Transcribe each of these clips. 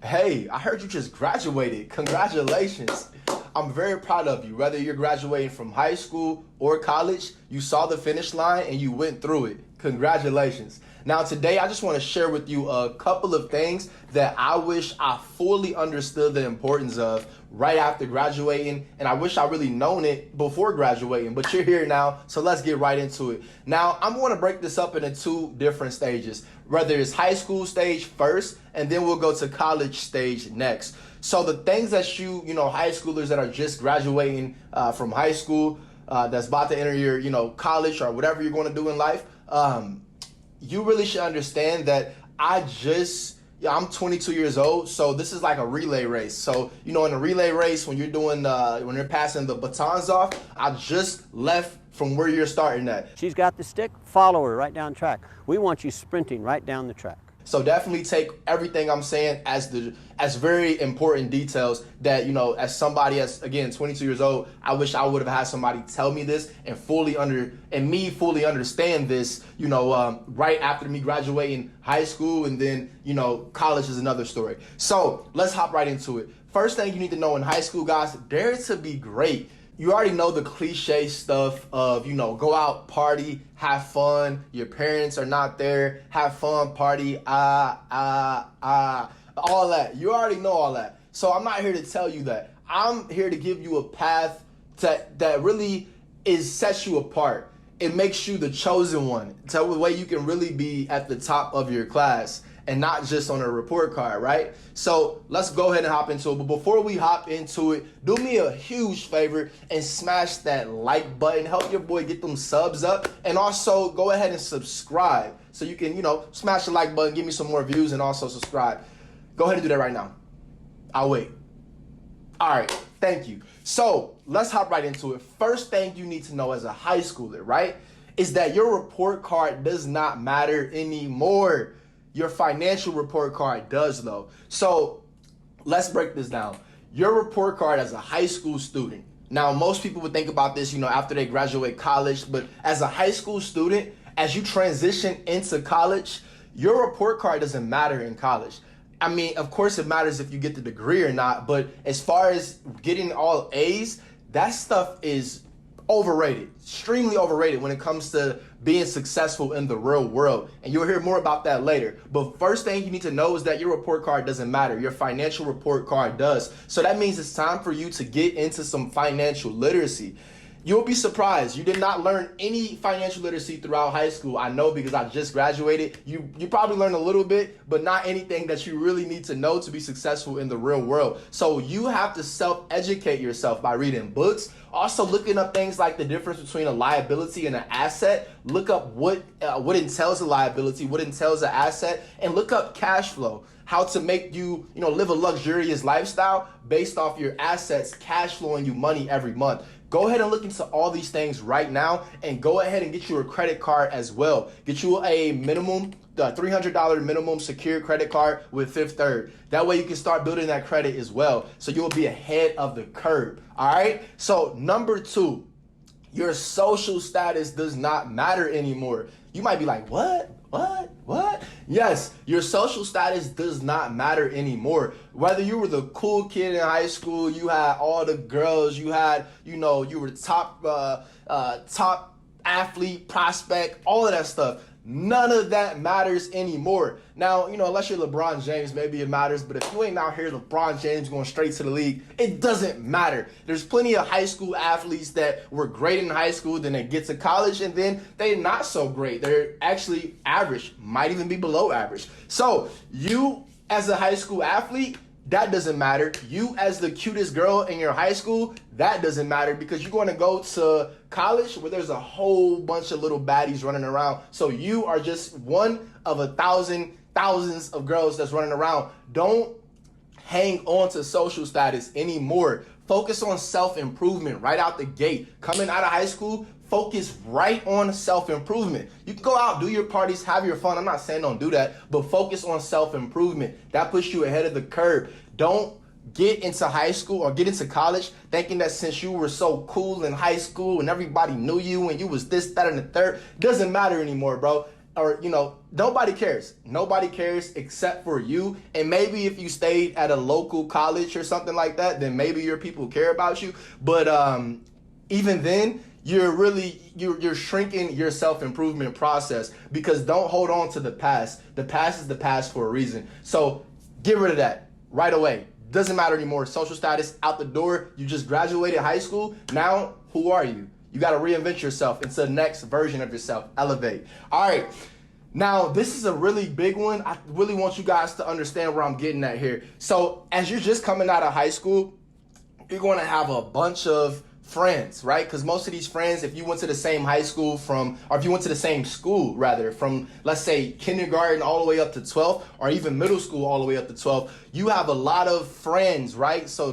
Hey, I heard you just graduated. Congratulations. I'm very proud of you. Whether you're graduating from high school or college, you saw the finish line and you went through it. Congratulations. Now, today, I just want to share with you a couple of things that I wish I fully understood the importance of right after graduating. And I wish I really known it before graduating, but you're here now. So let's get right into it. Now, I'm going to break this up into two different stages, whether it's high school stage first, and then we'll go to college stage next. So the things that high schoolers that are just graduating from high school, that's about to enter your, college or whatever you're going to do in life, you really should understand that I'm 22 years old, so this is like a relay race. So, in a relay race, when you're passing the batons off, I just left from where you're starting at. She's got the stick, follow her right down track. We want you sprinting right down the track. So definitely take everything I'm saying as very important details that, as somebody again, 22 years old, I wish I would have had somebody tell me this and fully understand this, right after me graduating high school, and then, college is another story. So let's hop right into it. First thing you need to know in high school, guys, dare to be great. You already know the cliche stuff of, go out, party, have fun. Your parents are not there. Have fun, party, all that. You already know all that. So I'm not here to tell you that. I'm here to give you a path that really sets you apart. It makes you the chosen one. So the way you can really be at the top of your class and not just on a report card, right? So let's go ahead and hop into it. But before we hop into it, do me a huge favor and smash that like button. Help your boy get them subs up. And also go ahead and subscribe so you can, smash the like button, give me some more views, and also subscribe. Go ahead and do that right now. I'll wait. All right, thank you. So let's hop right into it. First thing you need to know as a high schooler, right, is that your report card does not matter anymore. Your financial report card does, though. So let's break this down. Your report card as a high school student. Now, most people would think about this, after they graduate college. But as a high school student, as you transition into college, your report card doesn't matter in college. I mean, of course, it matters if you get the degree or not. But as far as getting all A's, that stuff is overrated, extremely overrated when it comes to being successful in the real world. And you'll hear more about that later. But first thing you need to know is that your report card doesn't matter. Your financial report card does. So that means it's time for you to get into some financial literacy. You'll be surprised. You did not learn any financial literacy throughout high school. I know, because I just graduated. You probably learned a little bit, but not anything that you really need to know to be successful in the real world. So you have to self-educate yourself by reading books. Also looking up things like the difference between a liability and an asset. Look up what entails a liability, what entails an asset, and look up cash flow. How to make you, live a luxurious lifestyle based off your assets, cash flowing you money every month. Go ahead and look into all these things right now, and go ahead and get you a credit card as well. Get you a minimum, $300 minimum secured credit card with Fifth Third. That way you can start building that credit as well. So you'll be ahead of the curve. All right. So number two, your social status does not matter anymore. You might be like, what? Yes, your social status does not matter anymore. Whether you were the cool kid in high school, you had all the girls, you had, you were the top athlete, prospect, all of that stuff. None of that matters anymore. Now, unless you're LeBron James, maybe it matters. But if you ain't out here LeBron James going straight to the league, it doesn't matter. There's plenty of high school athletes that were great in high school, then they get to college, and then they're not so great. They're actually average, might even be below average. So you as a high school athlete, that doesn't matter. You as the cutest girl in your high school, that doesn't matter, because you're going to go to college where there's a whole bunch of little baddies running around. So you are just one of thousands of girls that's running around. Don't hang on to social status anymore. Focus on self-improvement right out the gate. Coming out of high school, focus right on self-improvement. You can go out, do your parties, have your fun. I'm not saying don't do that, but focus on self-improvement. That puts you ahead of the curve. Don't get into high school or get into college thinking that since you were so cool in high school and everybody knew you and you was this, that, and the third, doesn't matter anymore, bro. or nobody cares. Nobody cares except for you. And maybe if you stayed at a local college or something like that, then maybe your people care about you. But even then, you're shrinking your self-improvement process, because don't hold on to the past. The past is the past for a reason. So get rid of that right away. Doesn't matter anymore. Social status out the door. You just graduated high school. Now, who are you? You got to reinvent yourself into the next version of yourself. Elevate. All right. Now, this is a really big one. I really want you guys to understand where I'm getting at here. So as you're just coming out of high school, you're going to have a bunch of friends, right? Because most of these friends, if you went to the same high school or if you went to the same school, rather, from, let's say, kindergarten all the way up to 12th, or even middle school all the way up to 12th, you have a lot of friends, right? So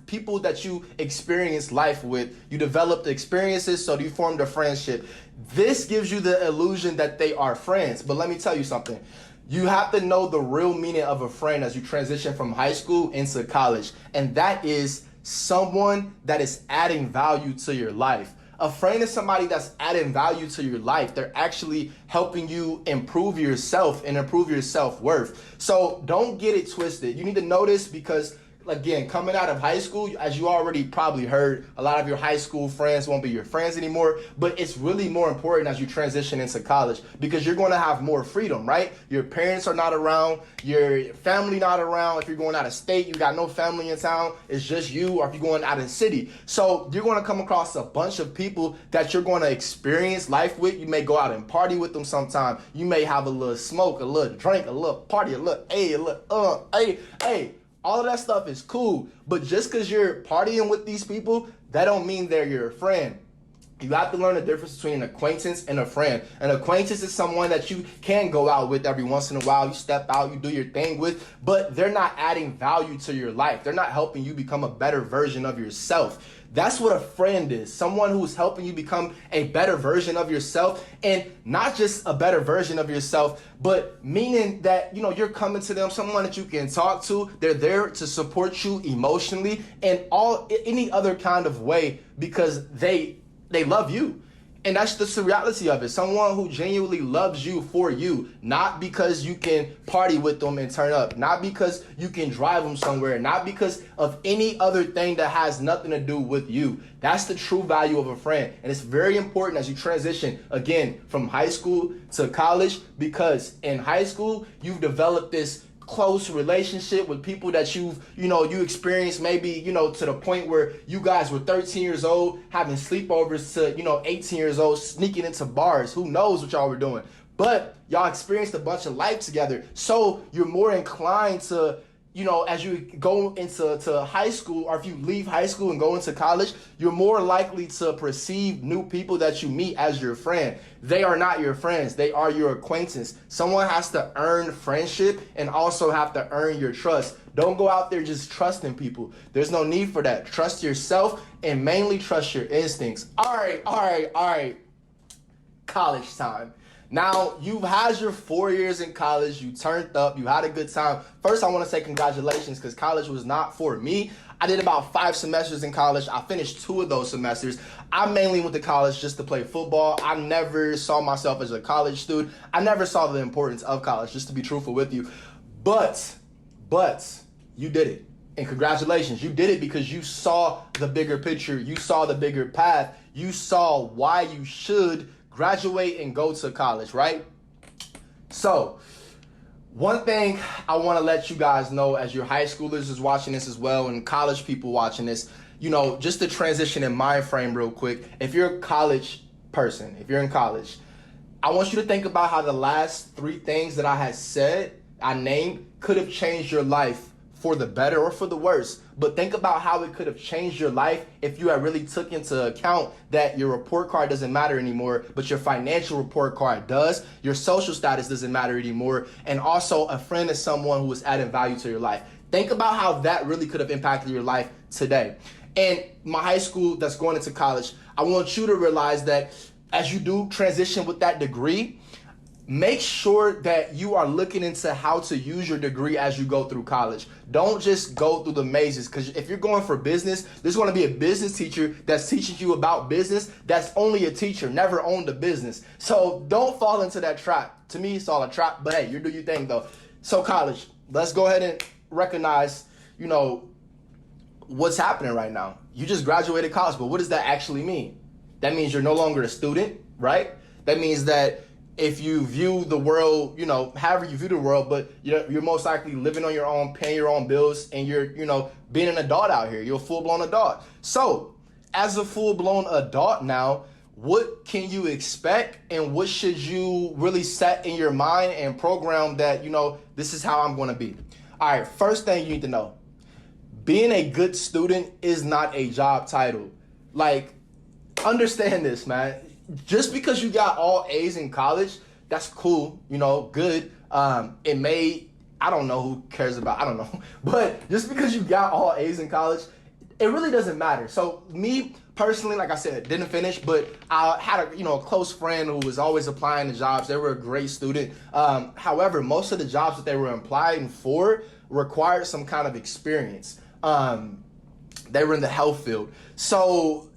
people that you experience life with, you develop the experiences, so you formed a friendship. This gives you the illusion that they are friends. But let me tell you something. You have to know the real meaning of a friend as you transition from high school into college. And that is someone that is adding value to your life. A friend is somebody that's adding value to your life. They're actually helping you improve yourself and improve your self-worth. So don't get it twisted. You need to know this because, again, coming out of high school, as you already probably heard, a lot of your high school friends won't be your friends anymore, but it's really more important as you transition into college because you're going to have more freedom, right? Your parents are not around, your family not around. If you're going out of state, you got no family in town, it's just you, or if you're going out of the city. So you're going to come across a bunch of people that you're going to experience life with. You may go out and party with them sometime. You may have a little smoke, a little drink, a little party, a little, hey. All of that stuff is cool, but just because you're partying with these people, that don't mean they're your friend. You have to learn the difference between an acquaintance and a friend. An acquaintance is someone that you can go out with every once in a while. You step out, you do your thing with, but they're not adding value to your life. They're not helping you become a better version of yourself. That's what a friend is. Someone who's helping you become a better version of yourself, and not just a better version of yourself, but meaning that, you're coming to them, someone that you can talk to. They're there to support you emotionally and any other kind of way because they love you. And that's just the reality of it. Someone who genuinely loves you for you, not because you can party with them and turn up, not because you can drive them somewhere, not because of any other thing that has nothing to do with you. That's the true value of a friend. And it's very important as you transition, again, from high school to college, because in high school, you've developed this close relationship with people that you experienced maybe, to the point where you guys were 13 years old, having sleepovers to, 18 years old, sneaking into bars. Who knows what y'all were doing? But y'all experienced a bunch of life together. So you're more inclined to, as you go into high school, or if you leave high school and go into college, you're more likely to perceive new people that you meet as your friend. They are not your friends. They are your acquaintance. Someone has to earn friendship and also have to earn your trust. Don't go out there just trusting people. There's no need for that. Trust yourself and mainly trust your instincts. All right. College time. Now, you've had your 4 years in college, you turned up, you had a good time. First, I want to say congratulations because college was not for me. I did about 5 semesters in college. I finished 2 of those semesters. I mainly went to college just to play football. I never saw myself as a college student. I never saw the importance of college, just to be truthful with you. But you did it. And congratulations, you did it because you saw the bigger picture. You saw the bigger path. You saw why you should graduate and go to college, right? So, one thing I want to let you guys know as your high schoolers is watching this as well, and college people watching this, just to transition in mind frame real quick. If you're a college person, if you're in college, I want you to think about how the last 3 things that I named, could have changed your life for the better or for the worse. But think about how it could have changed your life if you had really took into account that your report card doesn't matter anymore, but your financial report card does. Your social status doesn't matter anymore. And also a friend is someone who is adding value to your life. Think about how that really could have impacted your life today. And my high school that's going into college, I want you to realize that as you do transition with that degree, make sure that you are looking into how to use your degree as you go through college. Don't just go through the mazes, because if you're going for business, there's going to be a business teacher that's teaching you about business that's only a teacher, never owned a business. So don't fall into that trap. To me, it's all a trap, but hey, you do your thing though. So college, let's go ahead and recognize, what's happening right now. You just graduated college, but what does that actually mean? That means you're no longer a student, right? That means that if you view the world, however you view the world, but you're most likely living on your own, paying your own bills, and you're, being an adult out here. You're a full-blown adult. So as a full-blown adult now, what can you expect, and what should you really set in your mind and program that, this is how I'm going to be? All right, first thing you need to know, being a good student is not a job title. Like, understand this, man. Just because you got all A's in college, that's cool, good. It may, I don't know who cares about, I don't know. But just because you got all A's in college, it really doesn't matter. So me personally, like I said, didn't finish, but I had a close friend who was always applying to jobs. They were a great student. However, most of the jobs that they were applying for required some kind of experience. They were in the health field. So,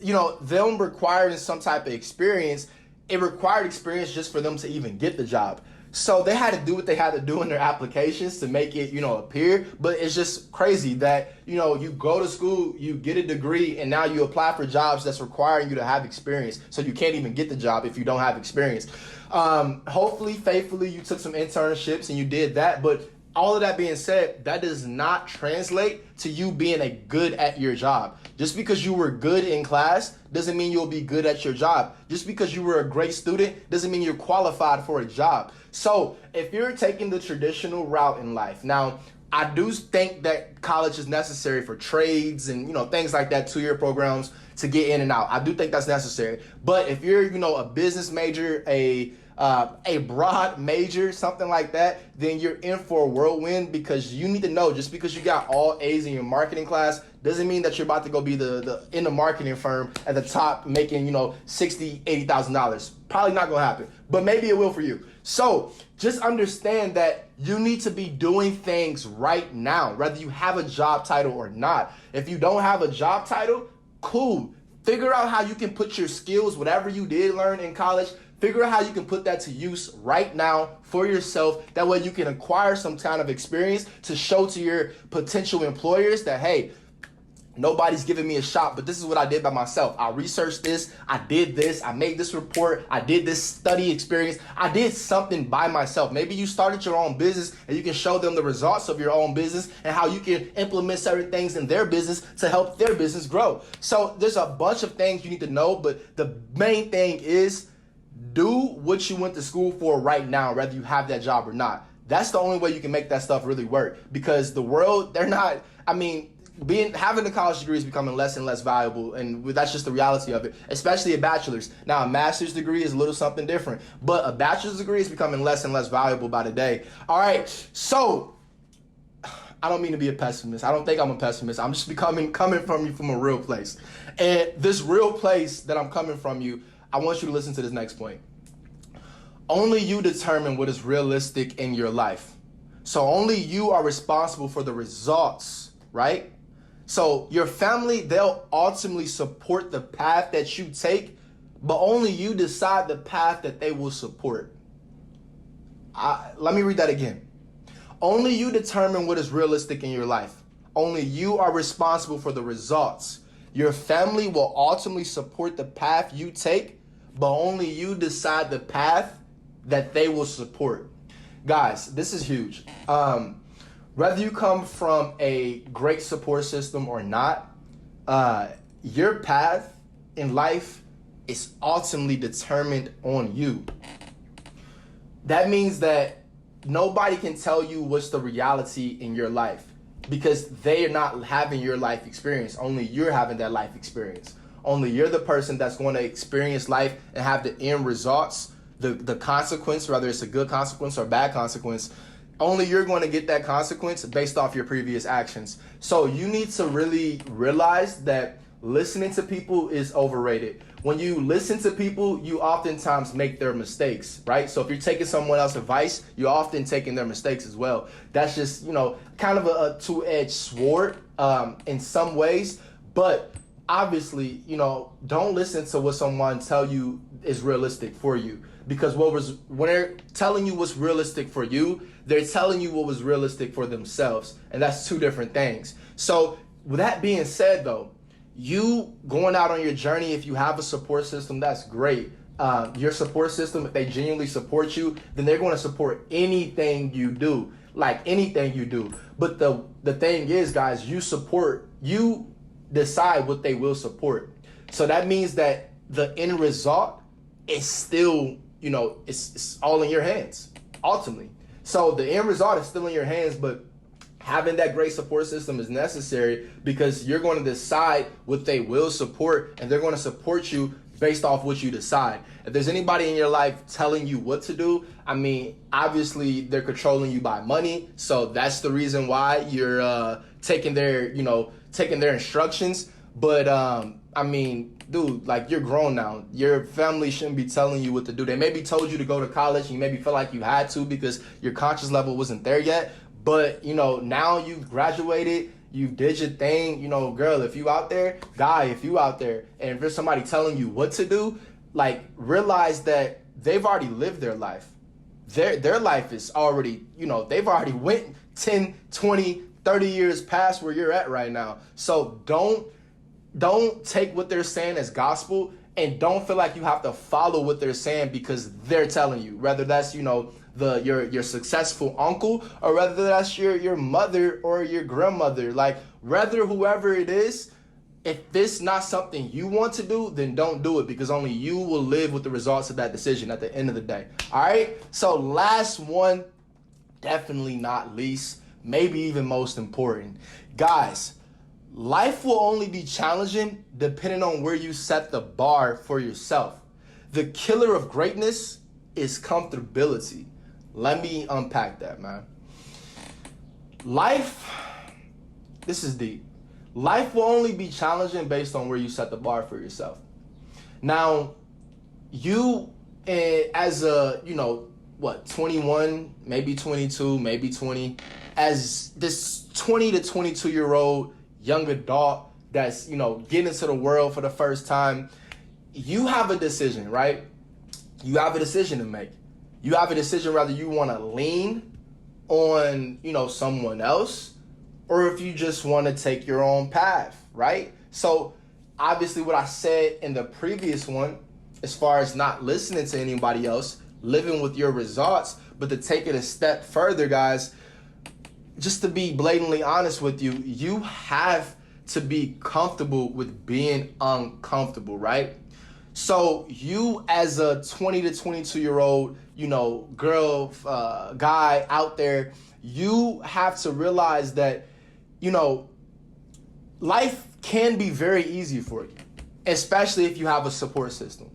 them requiring some type of experience, it required experience just for them to even get the job. So they had to do what they had to do in their applications to make it, appear. But it's just crazy that, you go to school, you get a degree, and now you apply for jobs that's requiring you to have experience. So you can't even get the job if you don't have experience. Hopefully, faithfully, you took some internships and you did that. But all of that being said, that does not translate to you being a good at your job. Just because you were good in class doesn't mean you'll be good at your job. Just because you were a great student doesn't mean you're qualified for a job. So if you're taking the traditional route in life, now I do think that college is necessary for trades and things like that, 2-year programs to get in and out. I do think that's necessary. But if you're a business major, a broad major, something like that, then you're in for a whirlwind, because you need to know, just because you got all A's in your marketing class doesn't mean that you're about to go be the in the marketing firm at the top making, $60,000, $80,000. Probably not gonna happen, but maybe it will for you. So just understand that you need to be doing things right now, whether you have a job title or not. If you don't have a job title, cool. Figure out how you can put your skills, whatever you did learn in college, figure out how you can put that to use right now for yourself. That way you can acquire some kind of experience to show to your potential employers that, hey, nobody's giving me a shot, but this is what I did by myself. I researched this, I did this, I made this report, I did this study experience, I did something by myself. Maybe you started your own business and you can show them the results of your own business and how you can implement certain things in their business to help their business grow. So there's a bunch of things you need to know, but the main thing is do what you went to school for right now, whether you have that job or not. That's the only way you can make that stuff really work, because the world, having a college degree is becoming less and less valuable, and that's just the reality of it, especially a bachelor's. Now, a master's degree is a little something different, but a bachelor's degree is becoming less and less valuable by the day. All right, so I don't mean to be a pessimist. I don't think I'm a pessimist. I'm just coming from you from a real place. And this real place that I'm coming from you, I want you to listen to this next point. Only you determine what is realistic in your life. So only you are responsible for the results, right? So your family, they'll ultimately support the path that you take, but only you decide the path that they will support. Let me read that again. Only you determine what is realistic in your life. Only you are responsible for the results. Your family will ultimately support the path you take, but only you decide the path that they will support. Guys, this is huge. Whether you come from a great support system or not, your path in life is ultimately determined on you. That means that nobody can tell you what's the reality in your life, because they are not having your life experience. Only you're having that life experience. Only you're the person that's going to experience life and have the end results, the consequence, whether it's a good consequence or bad consequence. Only you're going to get that consequence based off your previous actions. So you need to really realize that listening to people is overrated. When you listen to people, you oftentimes make their mistakes, right? So if you're taking someone else's advice, you're often taking their mistakes as well. That's just, kind of a two-edged sword in some ways. But obviously, don't listen to what someone tell you is realistic for you. Because when they're telling you what's realistic for you, they're telling you what was realistic for themselves. And that's two different things. So with that being said, though, you going out on your journey, if you have a support system, that's great. Your support system, if they genuinely support you, then they're going to support anything you do, like anything you do. But the thing is, guys, you decide what they will support. So that means that the end result is still, it's all in your hands, ultimately. So the end result is still in your hands, but having that great support system is necessary because you're going to decide what they will support, and they're going to support you based off what you decide. If there's anybody in your life telling you what to do, obviously they're controlling you by money. So that's the reason why you're taking their instructions. But dude, like, you're grown now. Your family shouldn't be telling you what to do. They maybe told you to go to college and you maybe feel like you had to because your conscious level wasn't there yet. But, now you've graduated, you did your thing, girl, if you out there, guy, if you out there, and if there's somebody telling you what to do, like, realize that they've already lived their life. Their life is already, they've already went 10, 20, 30 years past where you're at right now. So don't take what they're saying as gospel, and don't feel like you have to follow what they're saying because they're telling you, whether that's, your successful uncle, or whether that's your mother or your grandmother. Like, whether whoever it is, if this not something you want to do, then don't do it, because only you will live with the results of that decision at the end of the day. All right. So last one, definitely not least, maybe even most important, guys. Life will only be challenging depending on where you set the bar for yourself. The killer of greatness is comfortability. Let me unpack that, man. This is deep. Life will only be challenging based on where you set the bar for yourself. Now, you as a, 21, maybe 22, maybe 20, as this 20 to 22-year-old young adult that's, getting into the world for the first time, you have a decision, right? You have a decision to make. You have a decision whether you want to lean on, someone else, or if you just want to take your own path, right? So obviously what I said in the previous one, as far as not listening to anybody else, living with your results, but to take it a step further, guys, just to be blatantly honest with you, you have to be comfortable with being uncomfortable, right? So you, as a 20 to 22-year-old, girl, guy out there, you have to realize that, life can be very easy for you, especially if you have a support system.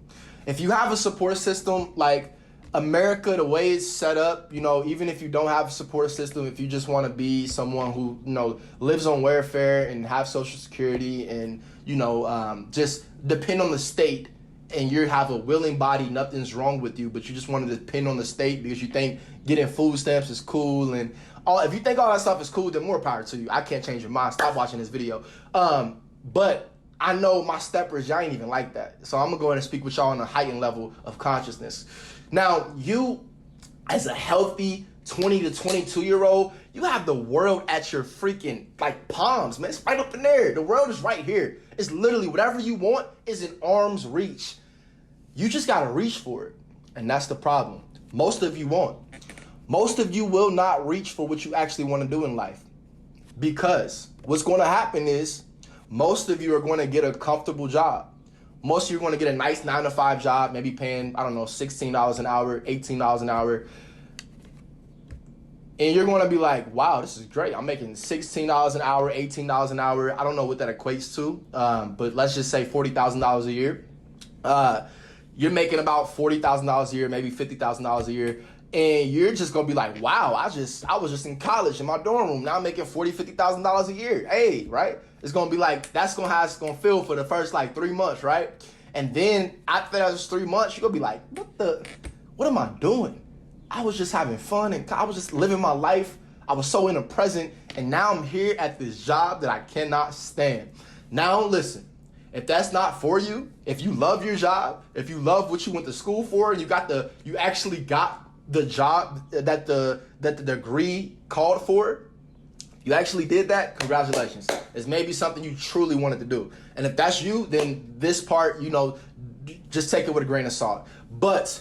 If you have a support system like America, the way it's set up, even if you don't have a support system, if you just want to be someone who, lives on welfare and have Social Security and, just depend on the state, and you have a willing body, nothing's wrong with you, but you just want to depend on the state because you think getting food stamps is cool, and if you think all that stuff is cool, then more power to you. I can't change your mind. Stop watching this video. But I know my steppers, y'all ain't even like that. So I'm going to go ahead and speak with y'all on a heightened level of consciousness. Now, you, as a healthy 20 to 22-year-old, you have the world at your freaking, palms, man. It's right up in there. The world is right here. It's literally whatever you want is in arm's reach. You just got to reach for it. And that's the problem. Most of you won't. Most of you will not reach for what you actually want to do in life. Because what's going to happen is most of you are going to get a comfortable job. Most of you are going to get a nice 9-to-5 job, maybe paying, $16 an hour, $18 an hour. And you're going to be like, wow, this is great. I'm making $16 an hour, $18 an hour. I don't know what that equates to, but let's just say $40,000 a year. You're making about $40,000 a year, maybe $50,000 a year. And you're just gonna be like, wow, I was just in college in my dorm room. Now I'm making $40,000-$50,000 a year. Hey, right? It's gonna be like, that's gonna how it's gonna feel for the first like 3 months, right? And then after those 3 months, you're gonna be like, what am I doing? I was just having fun and I was just living my life. I was so in the present, and now I'm here at this job that I cannot stand. Now listen, if that's not for you, if you love your job, if you love what you went to school for, and you actually got the job that the degree called for, you actually did that, congratulations. It's maybe something you truly wanted to do. And if that's you, then this part, just take it with a grain of salt. But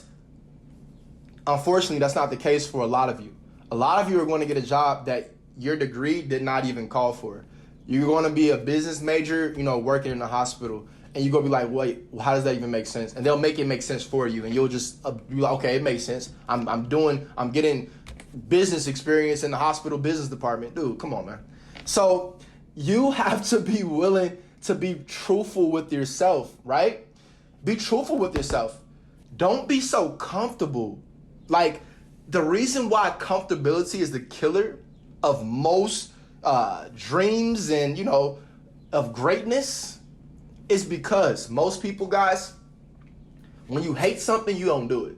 unfortunately, that's not the case for a lot of you. A lot of you are going to get a job that your degree did not even call for. You're going to be a business major, working in a hospital, and you're going to be like, wait, how does that even make sense? And they'll make it make sense for you, and you'll just be like, okay, it makes sense. I'm getting business experience in the hospital business department. Dude, come on, man. So you have to be willing to be truthful with yourself, right? Be truthful with yourself. Don't be so comfortable. Like, the reason why comfortability is the killer of most dreams and, of greatness is because most people, guys, when you hate something, you don't do it.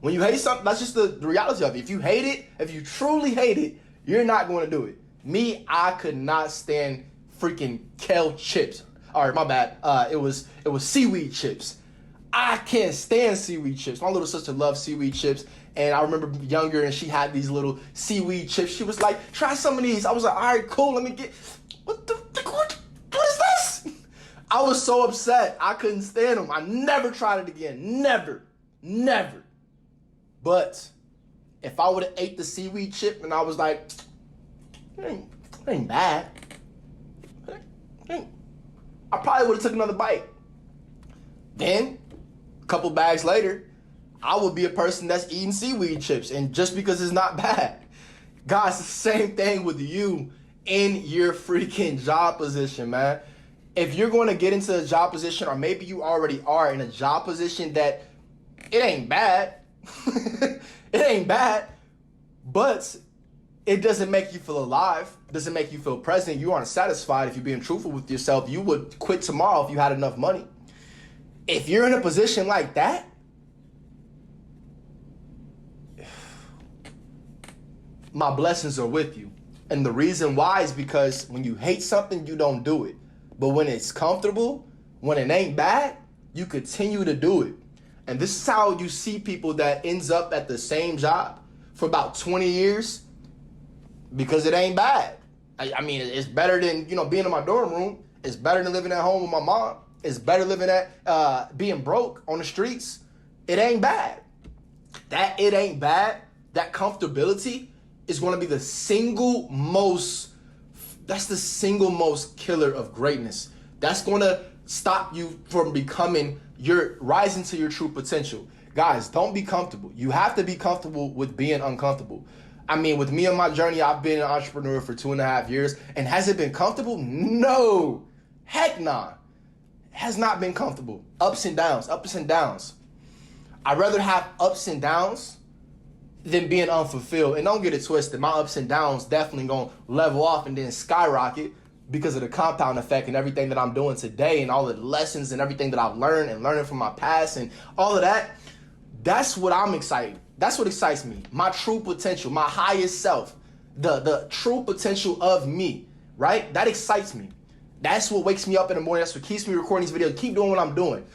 When you hate something, that's just the reality of it. If you hate it, if you truly hate it, you're not going to do it. Me, I could not stand freaking kale chips. All right, my bad. It was seaweed chips. I can't stand seaweed chips. My little sister loves seaweed chips. And I remember younger, and she had these little seaweed chips. She was like, try some of these. I was like, all right, cool. Let me get, what is this? I was so upset. I couldn't stand them. I never tried it again. Never. But if I would have ate the seaweed chip and I was like, it ain't bad. I probably would have took another bite. Then, a couple bags later, I would be a person that's eating seaweed chips, and just because it's not bad. Guys, the same thing with you in your freaking job position, man. If you're going to get into a job position, or maybe you already are in a job position that it ain't bad, it ain't bad, but it doesn't make you feel alive, doesn't make you feel present, you aren't satisfied. If you're being truthful with yourself, you would quit tomorrow if you had enough money. If you're in a position like that, my blessings are with you. And the reason why is because when you hate something, you don't do it. But when it's comfortable, when it ain't bad, you continue to do it. And this is how you see people that ends up at the same job for about 20 years because it ain't bad. I mean, it's better than, being in my dorm room. It's better than living at home with my mom. It's better living at being broke on the streets. It ain't bad. That it ain't bad, that comfortability is going to be the single most killer of greatness. That's going to stop you from rising to your true potential. Guys, don't be comfortable. You have to be comfortable with being uncomfortable. I mean, with me on my journey, I've been an entrepreneur for 2.5 years, and has it been comfortable? No. Heck nah. It has not been comfortable. Ups and downs. I'd rather have ups and downs than being unfulfilled. And don't get it twisted. My ups and downs definitely gonna level off and then skyrocket because of the compound effect and everything that I'm doing today and all the lessons and everything that I've learned and learning from my past and all of that. That's what I'm excited. That's what excites me. My true potential, my highest self, the true potential of me, right? That excites me. That's what wakes me up in the morning. That's what keeps me recording these videos, keep doing what I'm doing.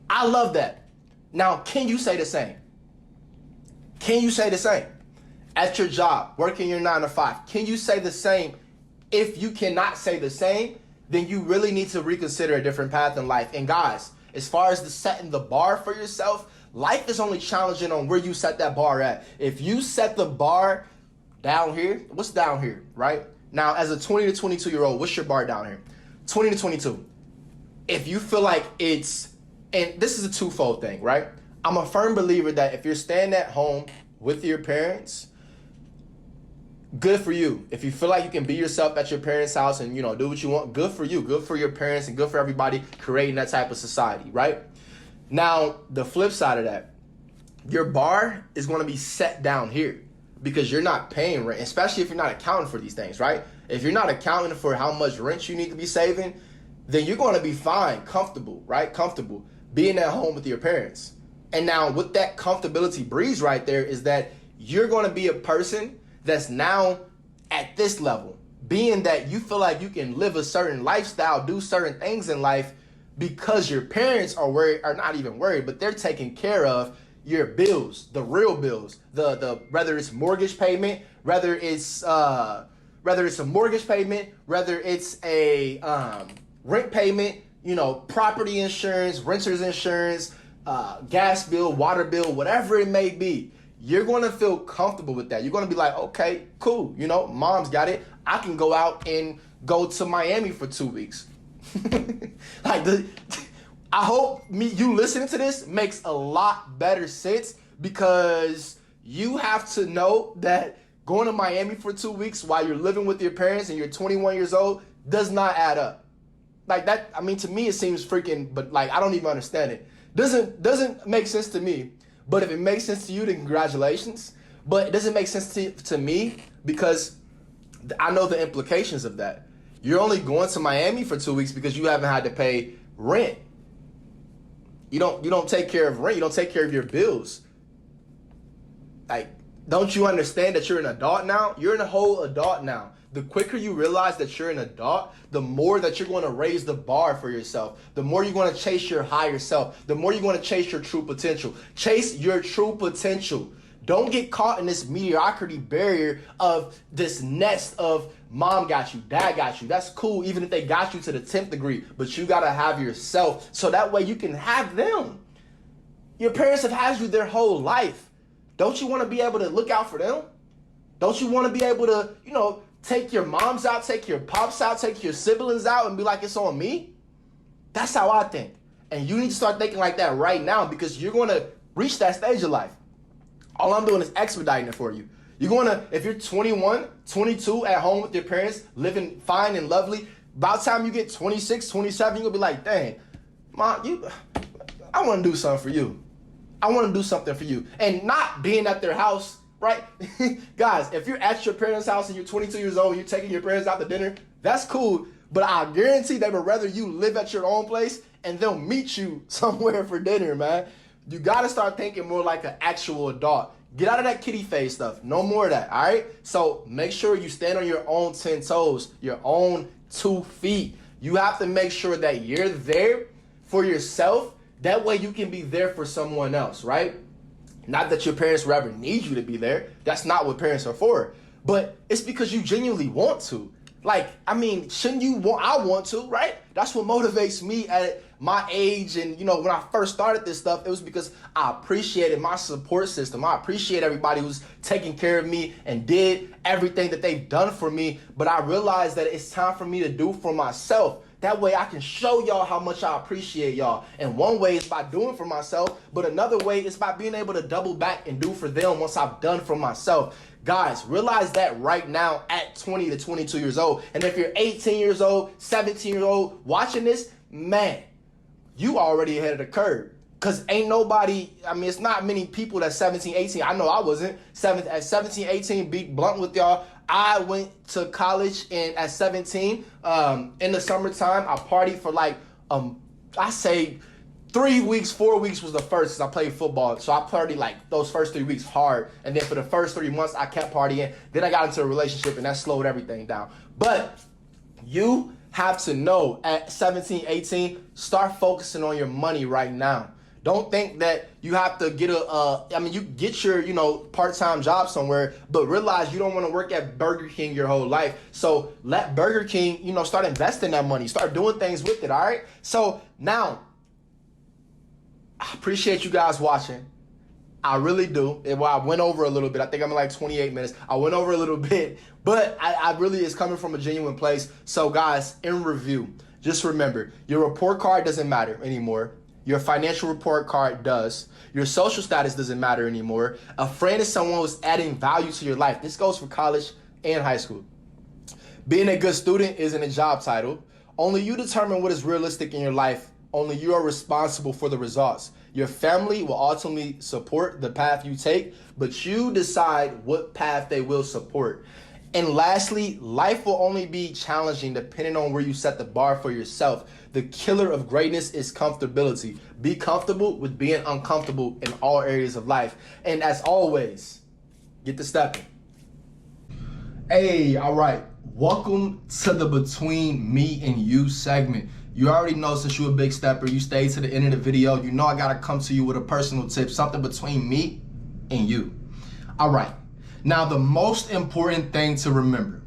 I love that. Now, can you say the same? Can you say the same? At your job, working your 9 to 5, can you say the same? If you cannot say the same, then you really need to reconsider a different path in life. And guys, as far as setting the bar for yourself, life is only challenging on where you set that bar at. If you set the bar down here, what's down here, right? Now, as a 20 to 22-year-old, what's your bar down here? 20 to 22. If you feel like and this is a twofold thing, right? I'm a firm believer that if you're staying at home with your parents, good for you. If you feel like you can be yourself at your parents' house and, do what you want, good for you. Good for your parents and good for everybody creating that type of society, right? Now, the flip side of that, your bar is going to be set down here because you're not paying rent, especially if you're not accounting for these things, right? If you're not accounting for how much rent you need to be saving, then you're going to be fine, comfortable, right? Comfortable being at home with your parents. And now what that comfortability breeds right there is that you're going to be a person that's now at this level, being that you feel like you can live a certain lifestyle, do certain things in life because your parents are worried, are not even worried, but they're taking care of your bills, the real bills, the whether it's mortgage payment, whether it's a mortgage payment, whether it's a rent payment, property insurance, renter's insurance, gas bill, water bill, whatever it may be. You're going to feel comfortable with that. You're going to be like, okay, cool. Mom's got it. I can go out and go to Miami for 2 weeks. I hope you listening to this makes a lot better sense, because you have to know that going to Miami for 2 weeks while you're living with your parents and you're 21 years old does not add up. Like that, to me it seems freaking, but I don't even understand it. Doesn't make sense to me. But if it makes sense to you, then congratulations. But it doesn't make sense to me because I know the implications of that. You're only going to Miami for 2 weeks because you haven't had to pay rent. You don't take care of rent. You don't take care of your bills. Don't you understand that you're an adult now? You're a whole adult now. The quicker you realize that you're an adult, the more that you're going to raise the bar for yourself. The more you're going to chase your higher self. The more you're going to chase your true potential. Chase your true potential. Don't get caught in this mediocrity barrier of this nest of mom got you, dad got you. That's cool, even if they got you to the 10th degree. But you got to have yourself so that way you can have them. Your parents have had you their whole life. Don't you want to be able to look out for them? Don't you want to be able to, take your moms out, take your pops out, take your siblings out and be like, it's on me? That's how I think. And you need to start thinking like that right now, because you're going to reach that stage of life. All I'm doing is expediting it for you. You're going to, if you're 21, 22 at home with your parents, living fine and lovely, by the time you get 26, 27, you're going to be like, dang, Mom, I want to do something for you. I want to do something for you. And not being at their house, right? Guys, if you're at your parents' house and you're 22 years old and you're taking your parents out to dinner, that's cool. But I guarantee they would rather you live at your own place and they'll meet you somewhere for dinner, man. You got to start thinking more like an actual adult. Get out of that kitty face stuff. No more of that, all right? So make sure you stand on your own 10 toes, your own 2 feet. You have to make sure that you're there for yourself. That way you can be there for someone else, right? Not that your parents will ever need you to be there. That's not what parents are for. But it's because you genuinely want to. Shouldn't you want, I want to, right? That's what motivates me at my age. And, when I first started this stuff, it was because I appreciated my support system. I appreciate everybody who's taking care of me and did everything that they've done for me. But I realized that it's time for me to do for myself. That way I can show y'all how much I appreciate y'all. And one way is by doing for myself, but another way is by being able to double back and do for them once I've done for myself. Guys, realize that right now at 20 to 22 years old. And if you're 18 years old, 17 years old watching this, man, you already ahead of the curve. Because ain't nobody, it's not many people that's 17, 18. I know I wasn't. At 17, 18, be blunt with y'all. I went to college at 17. In the summertime, I partied for I say 3 weeks, 4 weeks was the first, because I played football. So I partied those first 3 weeks hard. And then for the first 3 months, I kept partying. Then I got into a relationship and that slowed everything down. But you have to know at 17, 18, start focusing on your money right now. Don't think that you have to get you get your, part-time job somewhere, but realize you don't want to work at Burger King your whole life. So let Burger King, start investing that money, start doing things with it, all right? So now, I appreciate you guys watching. I really do. I went over a little bit. I think I'm in 28 minutes. I went over a little bit, but I really is coming from a genuine place. So guys, in review, just remember, your report card doesn't matter anymore. Your financial report card does. Your social status doesn't matter anymore. A friend is someone who's adding value to your life. This goes for college and high school. Being a good student isn't a job title. Only you determine what is realistic in your life Only you are responsible for the results. Your family will ultimately support the path you take, but you decide what path they will support. And lastly, life will only be challenging depending on where you set the bar for yourself. The killer of greatness is comfortability. Be comfortable with being uncomfortable in all areas of life. And as always, get to stepping. Hey, all right. Welcome to the Between Me and You segment. You already know, since you're a big stepper, you stay to the end of the video. You know I gotta come to you with a personal tip, something between me and you. All right. Now, the most important thing to remember,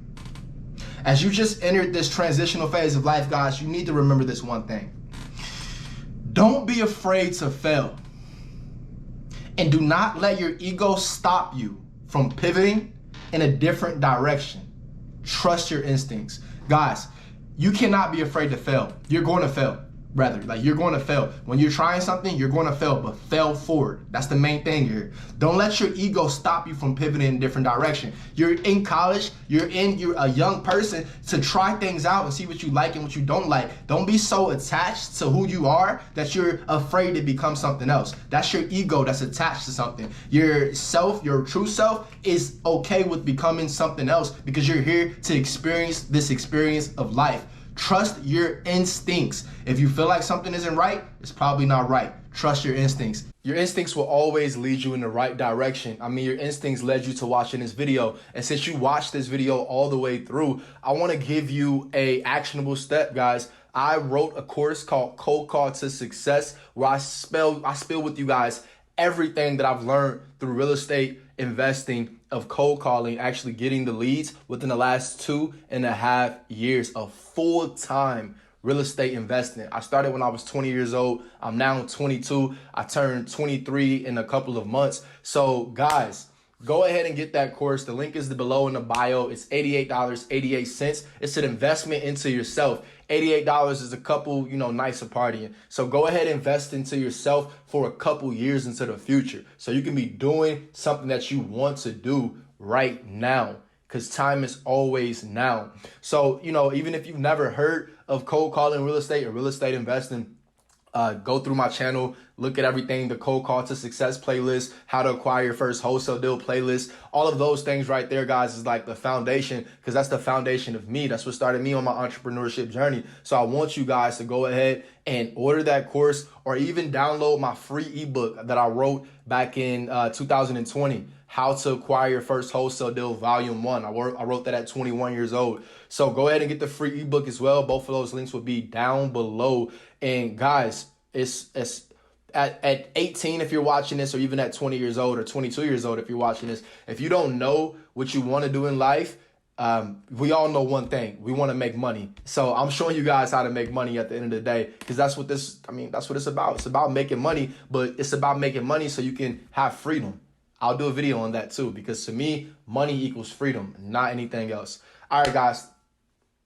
as you just entered this transitional phase of life, guys, you need to remember this one thing. Don't be afraid to fail. And do not let your ego stop you from pivoting in a different direction. Trust your instincts. Guys, you cannot be afraid to fail. You're going to fail. You're going to fail. When you're trying something, you're going to fail, but fail forward. That's the main thing here. Don't let your ego stop you from pivoting in a different direction. You're in college, you're a young person to try things out and see what you like and what you don't like. Don't be so attached to who you are that you're afraid to become something else. That's your ego that's attached to something. Your self, your true self, is okay with becoming something else because you're here to experience this experience of life. Trust your instincts. If you feel like something isn't right, it's probably not right. Trust your instincts. Your instincts will always lead you in the right direction. I mean, your instincts led you to watching this video. And since you watched this video all the way through, I want to give you a actionable step, guys. I wrote a course called Cold Call to Success, where I spill with you guys everything that I've learned through real estate investing, of cold calling, actually getting the leads within the last 2.5 years of full-time real estate investing. I started when I was 20 years old. I'm now 22. I turned 23 in a couple of months. So guys, go ahead and get that course. The link is below in the bio. It's $88.88. It's an investment into yourself. $88 is a couple, nights of partying. So go ahead and invest into yourself for a couple years into the future, so you can be doing something that you want to do right now, because time is always now. So, even if you've never heard of cold calling real estate or real estate investing, go through my channel, look at everything, the Cold Call to Success playlist, how to acquire your first wholesale deal playlist. All of those things right there, guys, is like the foundation, because that's the foundation of me. That's what started me on my entrepreneurship journey. So I want you guys to go ahead and order that course, or even download my free ebook that I wrote back in 2020. How to Acquire Your First Wholesale Deal, Volume 1. I wrote that at 21 years old. So go ahead and get the free ebook as well. Both of those links will be down below. And guys, it's at 18 if you're watching this, or even at 20 years old or 22 years old if you're watching this, if you don't know what you want to do in life, we all know one thing: we want to make money. So I'm showing you guys how to make money at the end of the day, because that's what it's about. It's about making money, but it's about making money so you can have freedom. I'll do a video on that too, because to me, money equals freedom, not anything else. All right, guys.